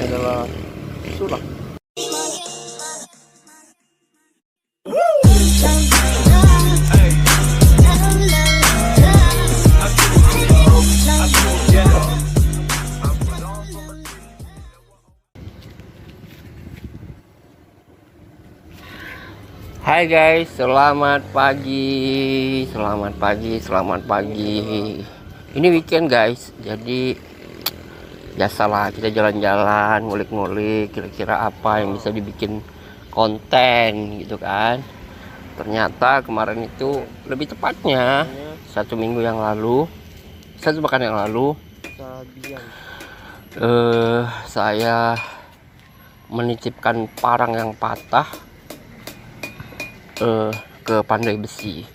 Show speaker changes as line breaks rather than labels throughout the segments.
adalah sulap. Hai guys, selamat pagi. Ini weekend guys, jadi biasalah kita jalan-jalan, ngulik-ngulik kira-kira apa yang bisa dibikin konten gitu kan. Ternyata kemarin itu, lebih tepatnya satu pekan yang lalu, saya menitipkan parang yang patah ke Pandai Besi.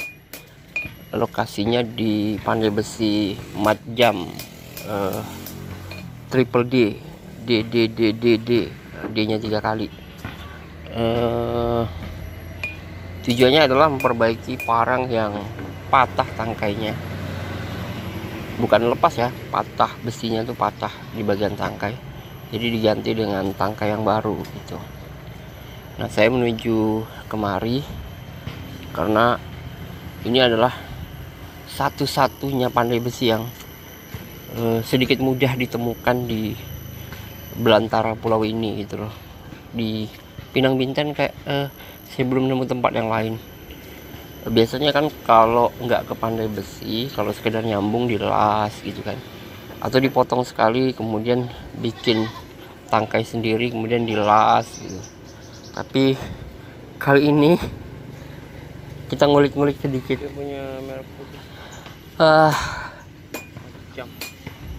Lokasinya di Pandai Besi Matjam, triple D, D nya 3 kali. Tujuannya adalah memperbaiki parang yang patah tangkainya, bukan lepas ya, patah, besinya tuh patah di bagian tangkai, jadi diganti dengan tangkai yang baru gitu. Nah, saya menuju kemari karena ini adalah satu-satunya pandai besi yang sedikit mudah ditemukan di belantara pulau ini gitu loh. Di Pinang Bintan kayak saya belum nemu tempat yang lain. Biasanya kan kalau nggak ke pandai besi, kalau sekedar nyambung dilas gitu kan, atau dipotong sekali kemudian bikin tangkai sendiri kemudian dilas gitu. Tapi kali ini kita ngulik-ngulik sedikit.
Dia punya merah putih.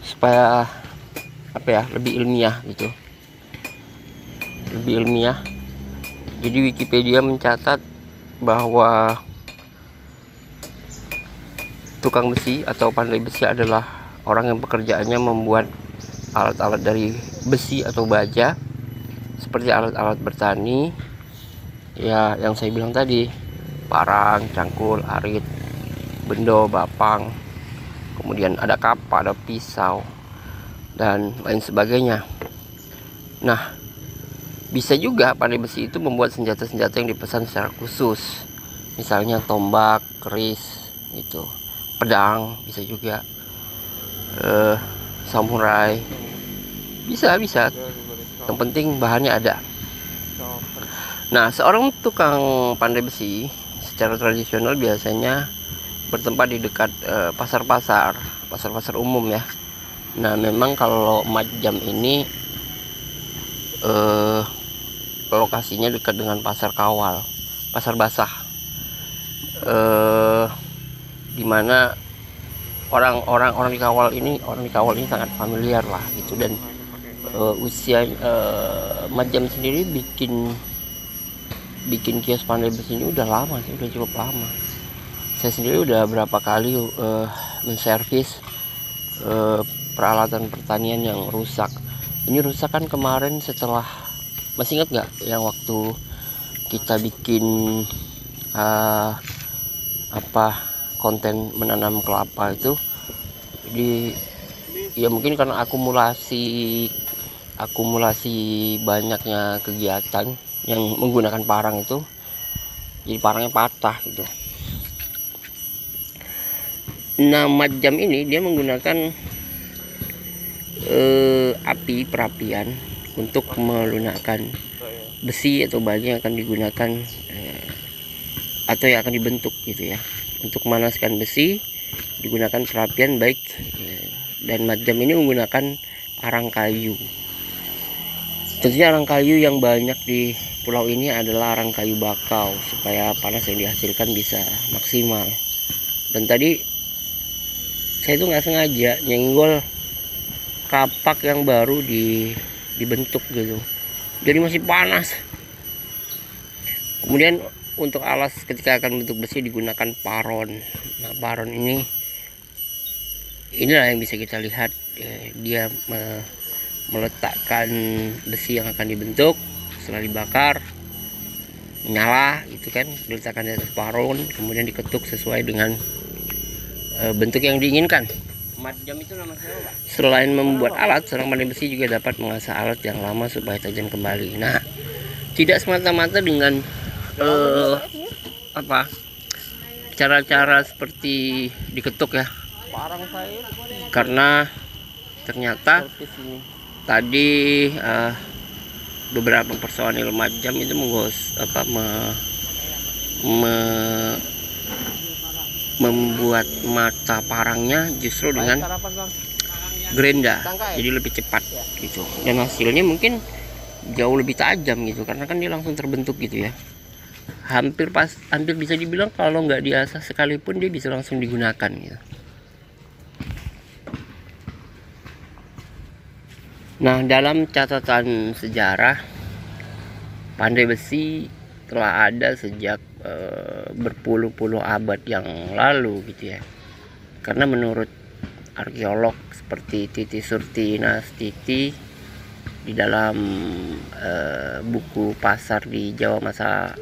Supaya apa ya, lebih ilmiah gitu. Lebih ilmiah. Jadi Wikipedia mencatat bahwa tukang besi atau pandai besi adalah orang yang pekerjaannya membuat alat-alat dari besi atau baja, seperti alat-alat bertani ya, yang saya bilang tadi, parang, cangkul, arit, bendo, bapang, kemudian ada kapa, ada pisau, dan lain sebagainya. Nah, bisa juga pandai besi itu membuat senjata-senjata yang dipesan secara khusus, misalnya tombak, keris gitu, pedang, bisa juga samurai, bisa. Yang penting bahannya ada. Nah, seorang tukang pandai besi secara tradisional biasanya bertempat di dekat pasar-pasar umum ya. Nah, memang kalau Matjam ini lokasinya dekat dengan pasar kawal, pasar basah, dimana orang di kawal ini sangat familiar lah gitu. Dan usia Matjam sendiri bikin kios pandai besi ini udah lama sih, udah cukup lama. Saya sendiri udah berapa kali menservis peralatan pertanian yang rusak. Ini rusak kan kemarin setelah, masih ingat nggak yang waktu kita bikin konten menanam kelapa itu, ya mungkin karena akumulasi banyaknya kegiatan yang menggunakan parang itu, jadi parangnya patah gitu. Nah, Matjam ini dia menggunakan api perapian untuk melunakkan besi atau baja yang akan digunakan atau yang akan dibentuk gitu ya. Untuk memanaskan besi digunakan perapian baik, dan Matjam ini menggunakan arang kayu. Tentunya arang kayu yang banyak di pulau ini adalah arang kayu bakau, supaya panas yang dihasilkan bisa maksimal. Dan tadi saya tuh nggak sengaja nyenggol kapak yang baru dibentuk gitu, jadi masih panas. Kemudian untuk alas ketika akan bentuk besi digunakan paron. Nah, paron inilah yang bisa kita lihat, dia meletakkan besi yang akan dibentuk setelah dibakar, nyala itu kan, diletakkan di atas paron, kemudian diketuk sesuai dengan bentuk yang diinginkan. Selain membuat alat, seorang pandai besi juga dapat mengasah alat yang lama supaya tajam kembali. Nah, tidak semata-mata dengan cara-cara seperti diketuk ya, karena ternyata tadi beberapa personil Majam itu membuat mata parangnya justru dengan gerenda, jadi lebih cepat gitu, dan hasilnya mungkin jauh lebih tajam gitu, karena kan dia langsung terbentuk gitu ya. Hampir bisa dibilang kalau nggak diasah sekalipun dia bisa langsung digunakan gitu. Nah, dalam catatan sejarah, pandai besi telah ada sejak berpuluh-puluh abad yang lalu gitu ya. Karena menurut arkeolog seperti Titi Surti Nastiti di dalam buku Pasar di Jawa Masa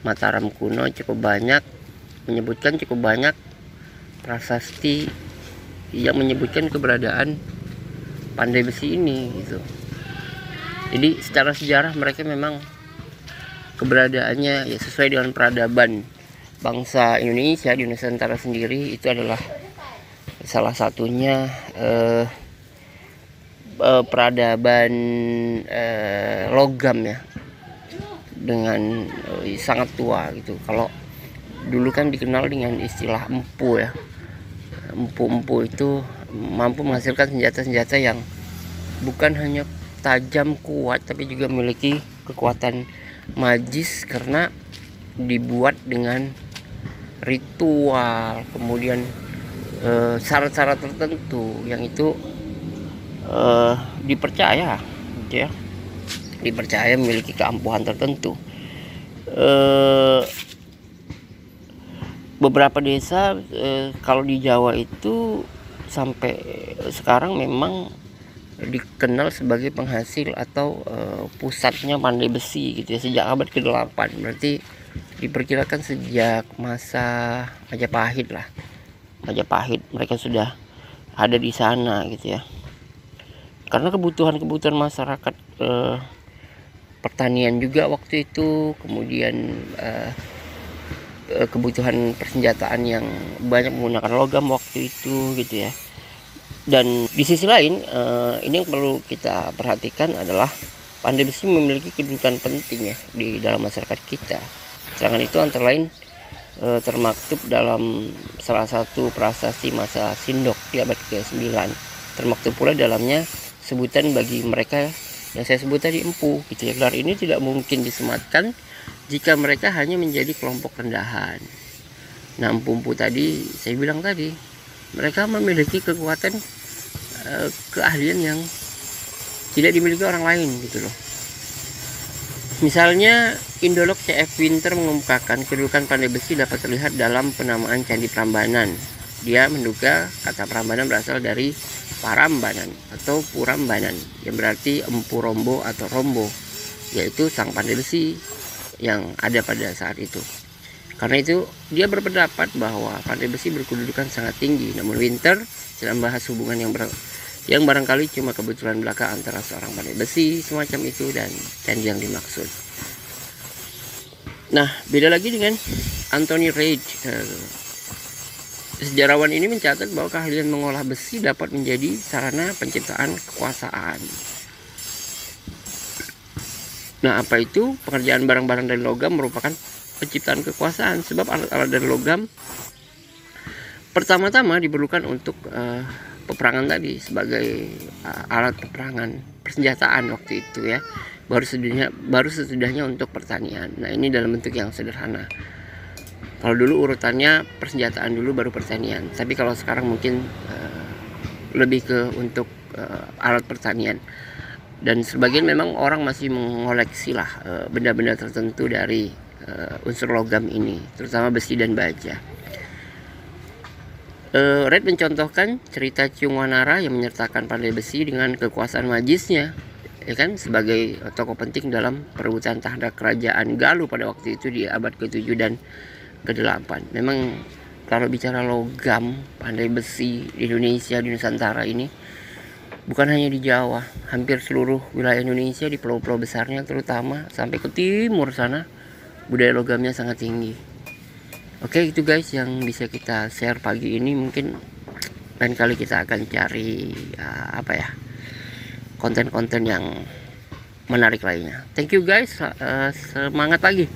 Mataram kuno menyebutkan cukup banyak prasasti yang menyebutkan keberadaan pandai besi ini gitu. Jadi secara sejarah mereka memang keberadaannya ya sesuai dengan peradaban bangsa Indonesia di Nusantara sendiri. Itu adalah salah satunya peradaban logam ya, dengan sangat tua gitu. Kalau dulu kan dikenal dengan istilah empu ya. Empu itu mampu menghasilkan senjata-senjata yang bukan hanya tajam kuat, tapi juga memiliki kekuatan magis karena dibuat dengan ritual, kemudian syarat-syarat tertentu yang itu dipercaya gitu ya, dipercaya memiliki keampuhan tertentu. Beberapa desa kalau di Jawa itu sampai sekarang memang dikenal sebagai penghasil atau pusatnya pandai besi gitu ya, sejak abad ke-8. Berarti diperkirakan sejak masa Majapahit lah. Majapahit mereka sudah ada di sana gitu ya. Karena kebutuhan masyarakat pertanian juga waktu itu, kemudian kebutuhan persenjataan yang banyak menggunakan logam waktu itu gitu ya. Dan di sisi lain ini yang perlu kita perhatikan adalah pandai besi memiliki kedudukan penting ya di dalam masyarakat kita. Sedangkan itu antara lain termaktub dalam salah satu prasasti masa Sindok di abad ke-9. Termaktub pula dalamnya sebutan bagi mereka yang saya sebut tadi empu gitu ya. Gelar ini tidak mungkin disematkan jika mereka hanya menjadi kelompok rendahan. Nah, empu-empu tadi saya bilang tadi, mereka memiliki kekuatan keahlian yang tidak dimiliki orang lain gitu loh. Misalnya Indolog C.F. Winter mengemukakan kedudukan pandai besi dapat terlihat dalam penamaan Candi Prambanan. Dia menduga kata Prambanan berasal dari Parambanan atau Purambanan yang berarti empu rombo atau rombo, yaitu sang pandai besi yang ada pada saat itu. Karena itu dia berpendapat bahwa pandai besi berkedudukan sangat tinggi. Namun Winter sedang membahas hubungan yang barangkali cuma kebetulan belaka antara seorang pandai besi semacam itu dan candi yang dimaksud. Nah, beda lagi dengan Anthony Reid. Sejarawan ini mencatat bahwa keahlian mengolah besi dapat menjadi sarana penciptaan kekuasaan. Nah, apa itu? Pengerjaan barang-barang dari logam merupakan penciptaan kekuasaan, sebab alat-alat dari logam pertama-tama diperlukan untuk peperangan tadi, sebagai alat peperangan, persenjataan waktu itu ya. Baru sesudahnya untuk pertanian. Nah, ini dalam bentuk yang sederhana. Kalau dulu urutannya persenjataan dulu baru pertanian, tapi kalau sekarang mungkin lebih ke untuk alat pertanian. Dan sebagian memang orang masih mengoleksi lah benda-benda tertentu dari unsur logam ini, terutama besi dan baja. Red mencontohkan cerita Ciung Wanara yang menyertakan pandai besi dengan kekuasaan magisnya, ya kan, sebagai tokoh penting dalam perebutan tahta kerajaan Galuh pada waktu itu di abad ke-7 dan ke-8. Memang kalau bicara logam, pandai besi di Indonesia, di Nusantara ini, bukan hanya di Jawa, hampir seluruh wilayah Indonesia, di pulau-pulau besarnya terutama sampai ke timur sana, budaya logamnya sangat tinggi. Oke, itu guys yang bisa kita share pagi ini. Mungkin lain kali kita akan cari konten-konten yang menarik lainnya. Thank you guys, semangat pagi.